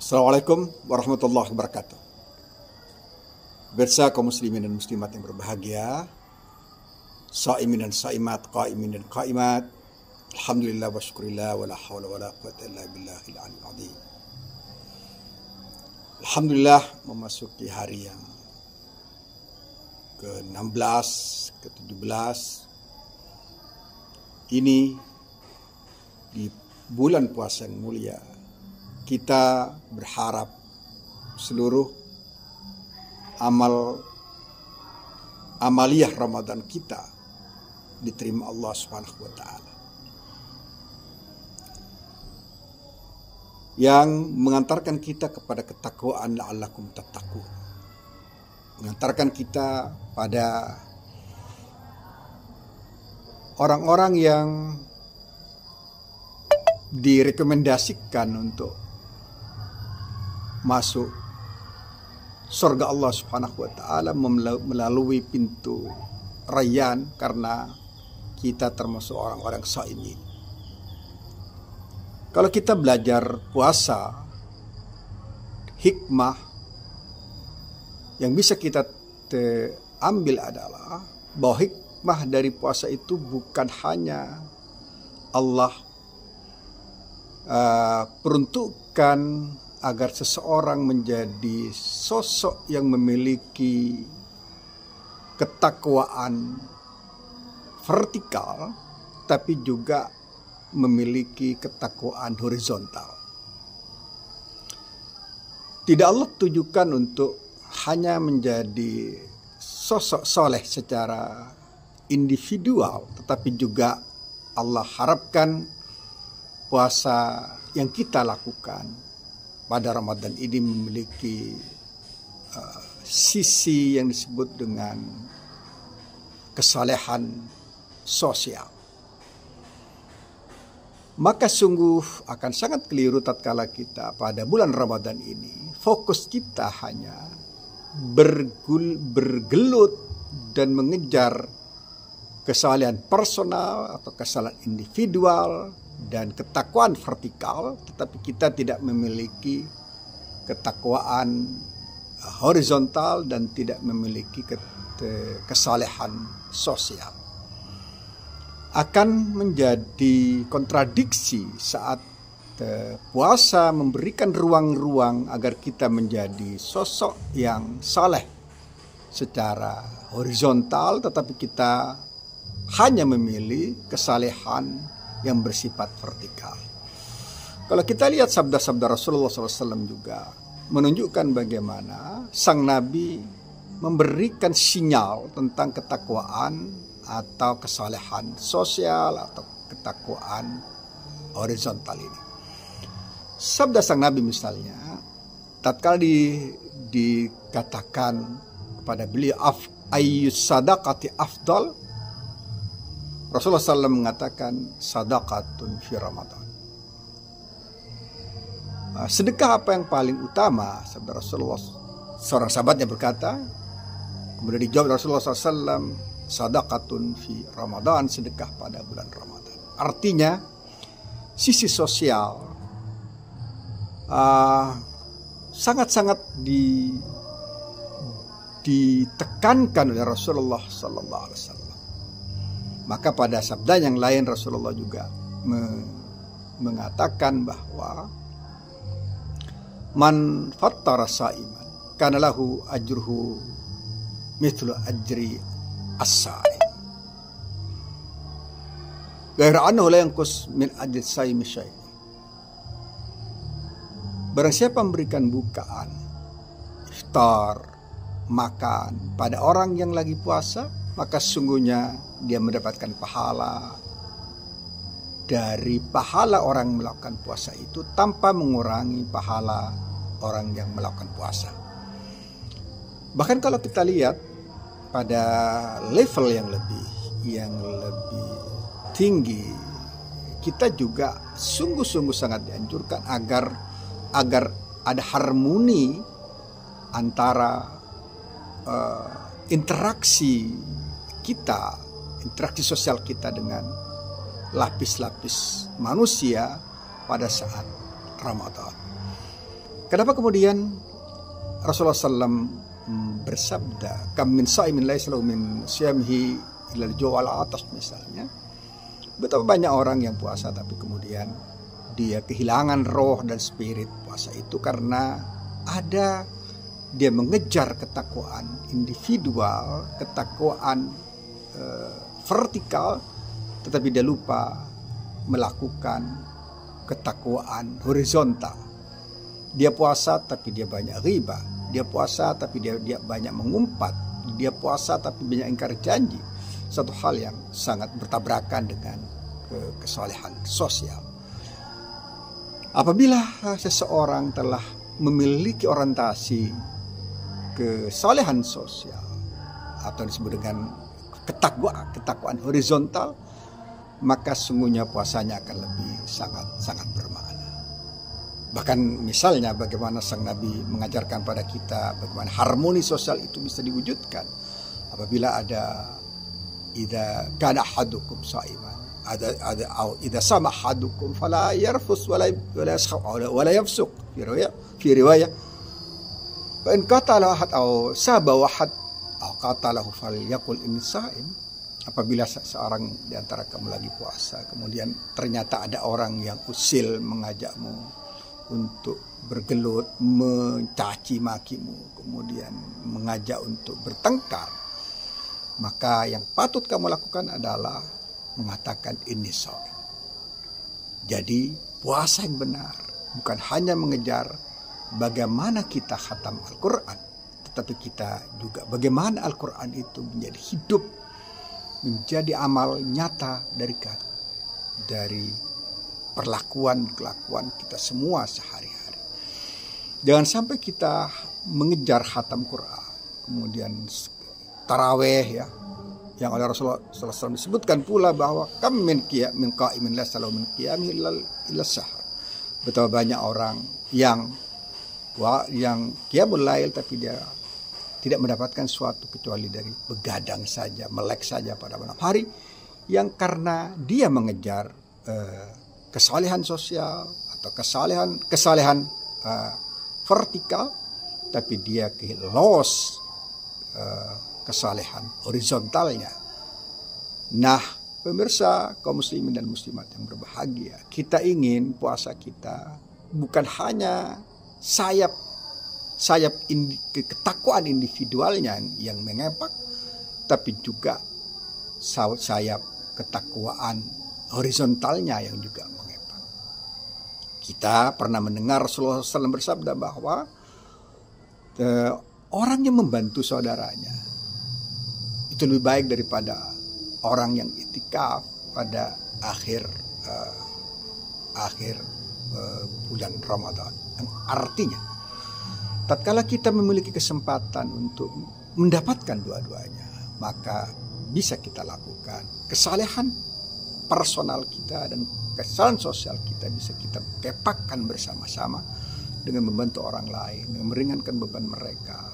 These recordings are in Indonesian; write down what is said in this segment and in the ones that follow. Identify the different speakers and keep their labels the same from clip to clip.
Speaker 1: Assalamualaikum warahmatullahi wabarakatuh. Pemirsa kaum muslimin dan muslimat yang berbahagia, shaimin dan shaimat, qaimin dan qaimat, alhamdulillah wa syukurillah wa la hawla wa la quwwata illa billahil aliyyil azim. Alhamdulillah memasuki hari yang ke-16, ke-17 ini di bulan puasa yang mulia. Kita berharap seluruh amaliyah Ramadan kita diterima Allah Subhanahu wa taala. Yang mengantarkan kita kepada ketakwaan la'allakum tattaqun. Mengantarkan kita pada orang-orang yang direkomendasikan untuk masuk surga Allah Subhanahu wa taala melalui pintu Rayyan karena kita termasuk orang-orang shaimin. Kalau kita belajar puasa, hikmah yang bisa kita ambil adalah bahwa hikmah dari puasa itu bukan hanya Allah peruntukkan agar seseorang menjadi sosok yang memiliki ketakwaan vertikal, tapi juga memiliki ketakwaan horizontal. Tidak Allah tujukan untuk hanya menjadi sosok soleh secara individual, tetapi juga Allah harapkan puasa yang kita lakukan pada Ramadan ini memiliki sisi yang disebut dengan kesalehan sosial. Maka sungguh akan sangat keliru tatkala kita pada bulan Ramadan ini fokus kita hanya bergelut dan mengejar kesalehan personal atau kesalehan individual dan ketakwaan vertikal, tetapi kita tidak memiliki ketakwaan horizontal dan tidak memiliki kesalehan sosial. Akan menjadi kontradiksi saat puasa memberikan ruang-ruang agar kita menjadi sosok yang saleh secara horizontal, tetapi kita hanya memilih kesalehan yang bersifat vertikal. Kalau kita lihat sabda-sabda Rasulullah SAW juga menunjukkan bagaimana sang Nabi memberikan sinyal tentang ketakwaan atau kesalehan sosial atau ketakwaan horizontal ini. Sabda sang Nabi misalnya, tatkala dikatakan kepada beliau ayyus sadaqati afdal, Rasulullah SAW mengatakan sadaqatun fi Ramadan. Sedekah apa yang paling utama? Sabda Rasulullah, seorang sahabatnya berkata, kemudian dijawab Rasulullah SAW, sadaqatun fi Ramadan, sedekah pada bulan Ramadan. Artinya sisi sosial sangat-sangat ditekankan oleh Rasulullah SAW. Maka pada sabda yang lain Rasulullah juga mengatakan bahwa man fattara sa'iman kana lahu ajruhu mithlu ajri as-sa'im ghairu annahu la yanqus min ajri as-sa'imi syai'. Barang siapa memberikan bukaan, iftar, makan pada orang yang lagi puasa, maka sesungguhnya dia mendapatkan pahala dari pahala orang melakukan puasa itu tanpa mengurangi pahala orang yang melakukan puasa. Bahkan kalau kita lihat pada level yang lebih tinggi, kita juga sungguh-sungguh sangat dianjurkan agar ada harmoni antara interaksi sosial kita dengan lapis-lapis manusia pada saat Ramadan. Kenapa kemudian Rasulullah SAW bersabda, kam min sa'imin laisa lahu min siyamihi ilal ju'al atas misalnya. Betapa banyak orang yang puasa tapi kemudian dia kehilangan roh dan spirit puasa itu karena ada dia mengejar ketakwaan individual, ketakwaan vertikal, tetapi dia lupa melakukan ketakwaan horizontal. Dia puasa tapi dia banyak riba, dia puasa tapi dia banyak mengumpat, dia puasa tapi banyak ingkar janji. Satu hal yang sangat bertabrakan dengan kesolehan sosial. Apabila seseorang telah memiliki orientasi kesolehan sosial atau disebut dengan ketakwaan horizontal, maka sungguhnya puasanya akan lebih sangat bermakna. Bahkan misalnya bagaimana sang Nabi mengajarkan pada kita bagaimana harmoni sosial itu bisa diwujudkan apabila ada idza kana ahadukum sha'iman ada idza sama ahadukum fala yarfus wala yaskhab wala yafsuq fi riwayah fa in qatala ahad aw saba wahad aw qatalahu falyaqul inni sha'im. Apabila seorang di antara kamu lagi puasa kemudian ternyata ada orang yang usil mengajakmu untuk bergelut, mencaci makimu, kemudian mengajak untuk bertengkar, maka yang patut kamu lakukan adalah mengatakan ini shaim. Jadi puasa yang benar bukan hanya mengejar bagaimana kita khatam Al-Quran, tetapi kita juga bagaimana Al-Quran itu menjadi hidup, menjadi amal nyata dari perlakuan kita semua sehari-hari. Jangan sampai kita mengejar khatam Quran, kemudian taraweh ya, yang oleh Rasulullah SAW disebutkan pula bahwa kam min qa'imin laysa lahu min qiyamihi illa sahar. Betapa banyak orang yang qiyamul lail tapi dia tidak mendapatkan suatu kecuali dari begadang saja, melek saja pada malam hari, yang karena dia mengejar kesalehan sosial atau kesalehan vertikal, tapi dia loss kesalehan horizontalnya. Nah, pemirsa kaum muslimin dan muslimat yang berbahagia, kita ingin puasa kita bukan hanya sayap ketakwaan individualnya yang mengepak, tapi juga sayap ketakwaan horizontalnya yang juga mengepak. Kita pernah mendengar Rasulullah SAW bersabda bahwa orang yang membantu saudaranya itu lebih baik daripada orang yang itikaf pada akhir bulan Ramadan. Yang artinya, tatkala kita memiliki kesempatan untuk mendapatkan dua-duanya, maka bisa kita lakukan kesalehan personal kita dan kesalahan sosial kita bisa kita kepakkan bersama-sama dengan membantu orang lain, dengan meringankan beban mereka,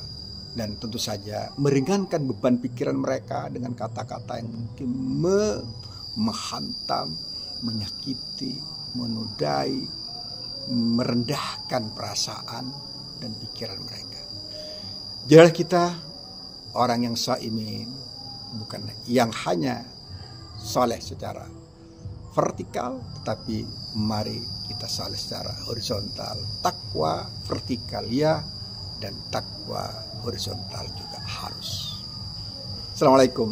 Speaker 1: dan tentu saja meringankan beban pikiran mereka dengan kata-kata yang mungkin menghantam, menyakiti, menodai, merendahkan perasaan dan pikiran mereka. Jadilah kita orang yang shaimin, bukan yang hanya saleh secara vertikal, tetapi mari kita saleh secara horizontal. Takwa vertikal ya, dan takwa horizontal juga harus. Assalamualaikum